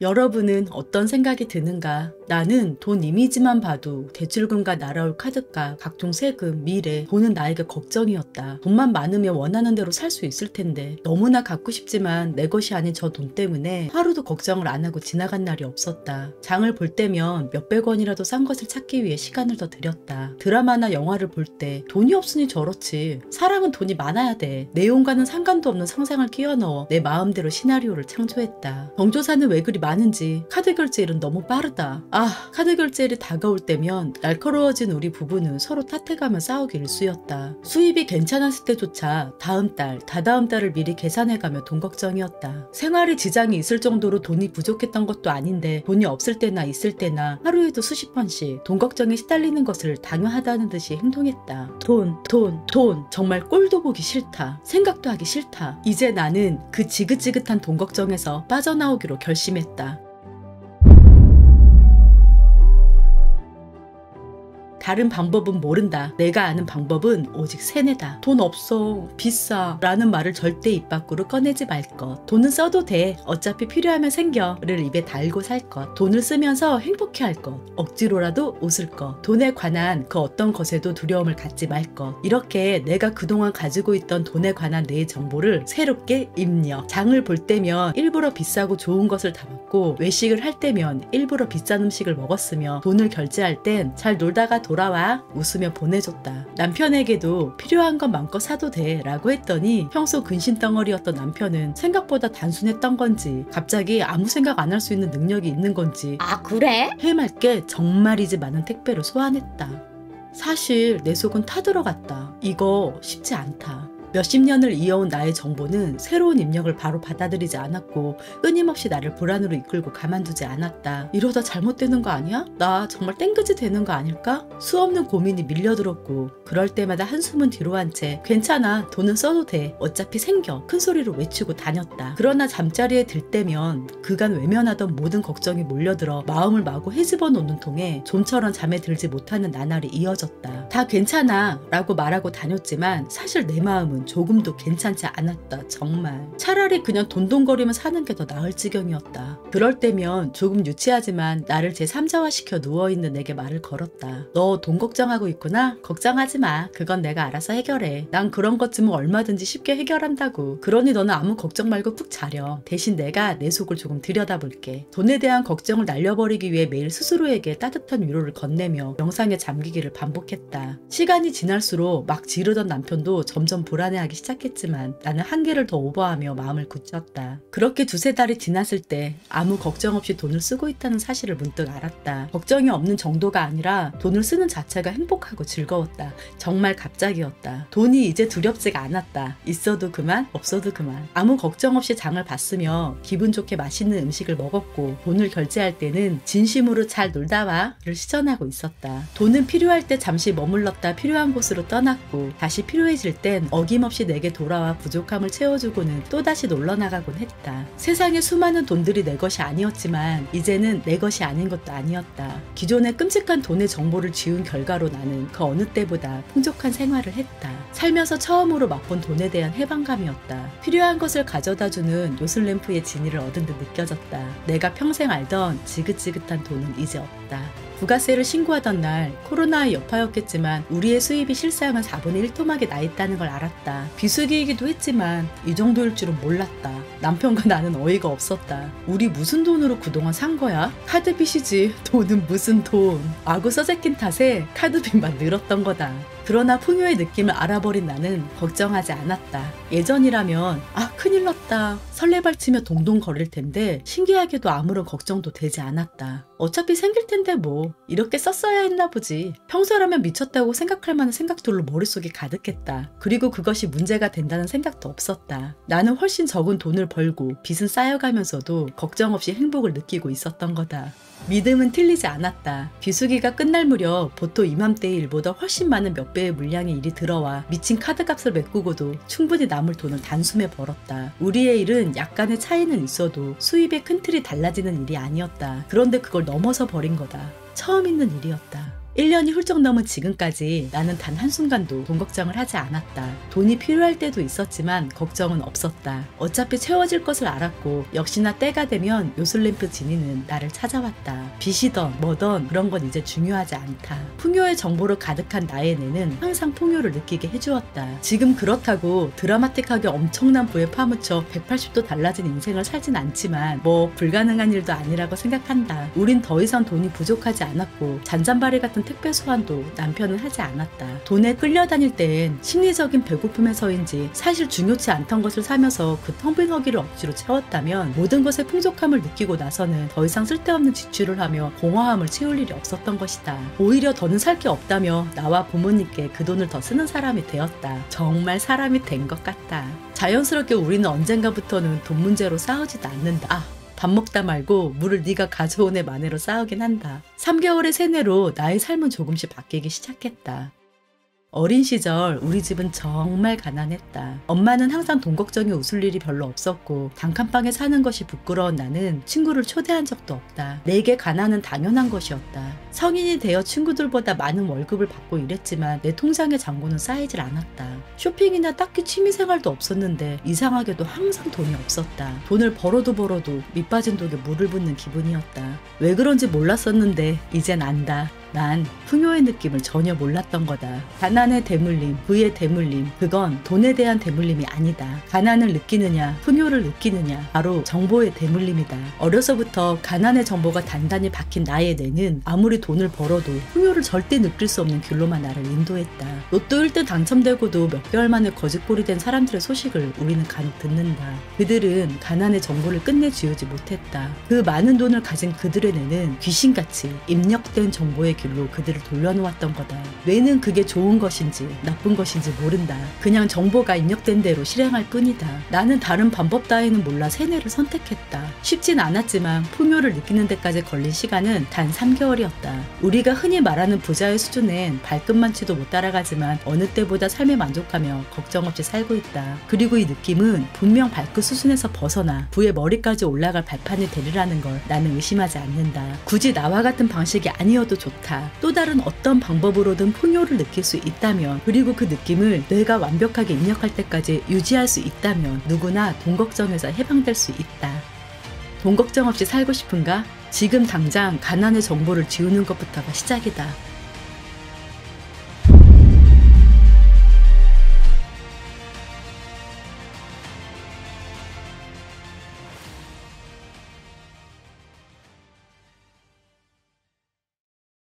여러분은 어떤 생각이 드는가? 나는 돈 이미지만 봐도 대출금과 날아올 카드값, 각종 세금, 미래, 돈은 나에게 걱정이었다. 돈만 많으면 원하는 대로 살 수 있을 텐데 너무나 갖고 싶지만 내 것이 아닌 저 돈 때문에 하루도 걱정을 안 하고 지나간 날이 없었다. 장을 볼 때면 몇백 원이라도 싼 것을 찾기 위해 시간을 더 들였다. 드라마나 영화를 볼 때 돈이 없으니 저렇지. 사람은 돈이 많아야 돼. 내용과는 상관도 없는 상상을 끼워 넣어 내 마음대로 시나리오를 창조했다. 경조사는 왜 그리 많은지. 카드 결제일은 너무 빠르다. 카드 결제일이 다가올 때면 날카로워진 우리 부부는 서로 탓해가며 싸우기 일쑤였다. 수입이 괜찮았을 때조차 다음 달, 다다음 달을 미리 계산해가며 돈 걱정이었다. 생활에 지장이 있을 정도로 돈이 부족했던 것도 아닌데 돈이 없을 때나 있을 때나 하루에도 수십 번씩 돈 걱정에 시달리는 것을 당연하다는 듯이 행동했다. 돈. 정말 꼴도 보기 싫다. 생각도 하기 싫다. 이제 나는 그 지긋지긋한 돈 걱정에서 빠져나오기로 결심했다. 다른 방법은 모른다. 내가 아는 방법은 오직 세뇌다. 돈 없어. 비싸. 라는 말을 절대 입 밖으로 꺼내지 말 것. 돈은 써도 돼. 어차피 필요하면 생겨.를 입에 달고 살 것. 돈을 쓰면서 행복해할 것. 억지로라도 웃을 것. 돈에 관한 그 어떤 것에도 두려움을 갖지 말 것. 이렇게 내가 그동안 가지고 있던 돈에 관한 내 정보를 새롭게 입력. 장을 볼 때면 일부러 비싸고 좋은 것을 담았고 외식을 할 때면 일부러 비싼 음식을 먹었으며 돈을 결제할 땐 잘 놀다가 돌아와 웃으며 보내줬다. 남편에게도 필요한 건 마음껏 사도 돼 라고 했더니 평소 근심덩어리였던 남편은 생각보다 단순했던 건지 갑자기 아무 생각 안 할 수 있는 능력이 있는 건지 그래? 해맑게 정말이지 많은 택배를 소환했다. 사실 내 속은 타들어갔다. 이거 쉽지 않다. 몇십 년을 이어온 나의 정보는 새로운 입력을 바로 받아들이지 않았고 끊임없이 나를 불안으로 이끌고 가만두지 않았다. 이러다 잘못되는 거 아니야? 나 정말 땡그지 되는 거 아닐까? 수없는 고민이 밀려들었고 그럴 때마다 한숨은 뒤로 한 채 괜찮아. 돈은 써도 돼. 어차피 생겨. 큰소리로 외치고 다녔다. 그러나 잠자리에 들 때면 그간 외면하던 모든 걱정이 몰려들어 마음을 마구 헤집어 놓는 통에 좀처럼 잠에 들지 못하는 나날이 이어졌다. 다 괜찮아 라고 말하고 다녔지만 사실 내 마음은 조금도 괜찮지 않았다. 정말 차라리 그냥 돈돈거리며 사는 게 더 나을 지경이었다. 그럴 때면 조금 유치하지만 나를 제3자화시켜 누워있는 내게 말을 걸었다. 너 돈 걱정하고 있구나? 걱정하지 마. 그건 내가 알아서 해결해. 난 그런 것쯤은 얼마든지 쉽게 해결한다고. 그러니 너는 아무 걱정 말고 푹 자려. 대신 내가 내 속을 조금 들여다볼게. 돈에 대한 걱정을 날려버리기 위해 매일 스스로에게 따뜻한 위로를 건네며 명상에 잠기기를 반복했다. 시간이 지날수록 막 지르던 남편도 점점 불안해하기 시작했지만 나는 한계를 더 오버하며 마음을 굳혔다. 그렇게 두세 달이 지났을 때 아무 걱정 없이 돈을 쓰고 있다는 사실을 문득 알았다. 걱정이 없는 정도가 아니라 돈을 쓰는 자체가 행복하고 즐거웠다. 정말 갑작이었다. 돈이 이제 두렵지가 않았다. 있어도 그만, 없어도 그만. 아무 걱정 없이 장을 봤으며 기분 좋게 맛있는 음식을 먹었고 돈을 결제할 때는 진심으로 잘 놀다 와를 실천하고 있었다. 돈은 필요할 때 잠시 머물렀다 필요한 곳으로 떠났고 다시 필요해질 땐 어김없이 내게 돌아와 부족함을 채워주고는 또다시 놀러나가곤 했다. 세상에 수많은 돈들이 내 것이 아니었지만 이제는 내 것이 아닌 것도 아니었다. 기존의 끔찍한 돈의 정보를 지운 결과로 나는 그 어느 때보다 풍족한 생활을 했다. 살면서 처음으로 맛본 돈에 대한 해방감이었다. 필요한 것을 가져다주는 요술램프의 진위를 얻은 듯 느껴졌다. 내가 평생 알던 지긋지긋한 돈은 이제 없다. 부가세를 신고하던 날 코로나의 여파였겠지만 우리의 수입이 실상은 4분의 1토막에 나 있다는 걸 알았다. 비수기이기도 했지만 이 정도일 줄은 몰랐다. 남편과 나는 어이가 없었다. 우리 무슨 돈으로 그동안 산 거야? 카드빚이지. 돈은 무슨 돈. 아구 써재낀 탓에 카드빚만 늘었던 거다. 그러나 풍요의 느낌을 알아버린 나는 걱정하지 않았다. 예전이라면 큰일 났다. 설레발치며 동동 거릴 텐데 신기하게도 아무런 걱정도 되지 않았다. 어차피 생길 텐데 뭐 이렇게 썼어야 했나 보지. 평소라면 미쳤다고 생각할 만한 생각들로 머릿속에 가득했다. 그리고 그것이 문제가 된다는 생각도 없었다. 나는 훨씬 적은 돈을 벌고 빚은 쌓여가면서도 걱정 없이 행복을 느끼고 있었던 거다. 믿음은 틀리지 않았다. 비수기가 끝날 무렵 보통 이맘때의 일보다 훨씬 많은 몇 배의 물량의 일이 들어와 미친 카드값을 메꾸고도 충분히 남을 돈을 단숨에 벌었다. 우리의 일은 약간의 차이는 있어도 수입의 큰 틀이 달라지는 일이 아니었다. 그런데 그걸 넘어서 버린 거다. 처음 있는 일이었다. 1년이 훌쩍 넘은 지금까지 나는 단 한순간도 돈 걱정을 하지 않았다. 돈이 필요할 때도 있었지만 걱정은 없었다. 어차피 채워질 것을 알았고 역시나 때가 되면 요술램프 지니는 나를 찾아왔다. 빚이던 뭐던 그런 건 이제 중요하지 않다. 풍요의 정보로 가득한 나의 뇌는 항상 풍요를 느끼게 해주었다. 지금 그렇다고 드라마틱하게 엄청난 부에 파묻혀 180도 달라진 인생을 살진 않지만 뭐 불가능한 일도 아니라고 생각한다. 우린 더 이상 돈이 부족하지 않았고 잔잔바리 같은 택배 소환도 남편은 하지 않았다. 돈에 끌려다닐 땐 심리적인 배고픔에서인지 사실 중요치 않던 것을 사면서 그 텅 빈 허기를 억지로 채웠다면 모든 것의 풍족함을 느끼고 나서는 더 이상 쓸데없는 지출을 하며 공허함을 채울 일이 없었던 것이다. 오히려 더는 살 게 없다며 나와 부모님께 그 돈을 더 쓰는 사람이 되었다. 정말 사람이 된 것 같다. 자연스럽게 우리는 언젠가부터는 돈 문제로 싸우지도 않는다. 밥 먹다 말고 물을 네가 가져온 애 만회로 싸우긴 한다. 3개월의 세뇌로 나의 삶은 조금씩 바뀌기 시작했다. 어린 시절 우리 집은 정말 가난했다. 엄마는 항상 돈 걱정이 웃을 일이 별로 없었고 단칸방에 사는 것이 부끄러운 나는 친구를 초대한 적도 없다. 내게 가난은 당연한 것이었다. 성인이 되어 친구들보다 많은 월급을 받고 일했지만 내 통장의 잔고는 쌓이질 않았다. 쇼핑이나 딱히 취미생활도 없었는데 이상하게도 항상 돈이 없었다. 돈을 벌어도 밑빠진 독에 물을 붓는 기분이었다. 왜 그런지 몰랐었는데 이젠 안다. 난 풍요의 느낌을 전혀 몰랐던 거다. 가난의 대물림, 부의 대물림, 그건 돈에 대한 대물림이 아니다. 가난을 느끼느냐, 풍요를 느끼느냐, 바로 정보의 대물림이다. 어려서부터 가난의 정보가 단단히 박힌 나의 뇌는 아무리 돈을 벌어도 풍요를 절대 느낄 수 없는 길로만 나를 인도했다. 로또 1등 당첨되고도 몇 개월 만에 거짓골이 된 사람들의 소식을 우리는 간혹 듣는다. 그들은 가난의 정보를 끝내 지우지 못했다. 그 많은 돈을 가진 그들의 뇌는 귀신같이 입력된 정보의 길로 그들을 돌려놓았던 거다. 뇌는 그게 좋은 것인지 나쁜 것인지 모른다. 그냥 정보가 입력된 대로 실행할 뿐이다. 나는 다른 방법 따위는 몰라 세뇌를 선택했다. 쉽진 않았지만 풍요를 느끼는 데까지 걸린 시간은 단 3개월이었다. 우리가 흔히 말하는 부자의 수준엔 발끝만치도 못 따라가지만 어느 때보다 삶에 만족하며 걱정 없이 살고 있다. 그리고 이 느낌은 분명 발끝 수준에서 벗어나 부의 머리까지 올라갈 발판이 되리라는 걸 나는 의심하지 않는다. 굳이 나와 같은 방식이 아니어도 좋다. 또 다른 어떤 방법으로든 풍요를 느낄 수 있다면, 그리고 그 느낌을 뇌가 완벽하게 입력할 때까지 유지할 수 있다면 누구나 돈 걱정에서 해방될 수 있다. 돈 걱정 없이 살고 싶은가? 지금 당장 가난의 정보를 지우는 것부터가 시작이다.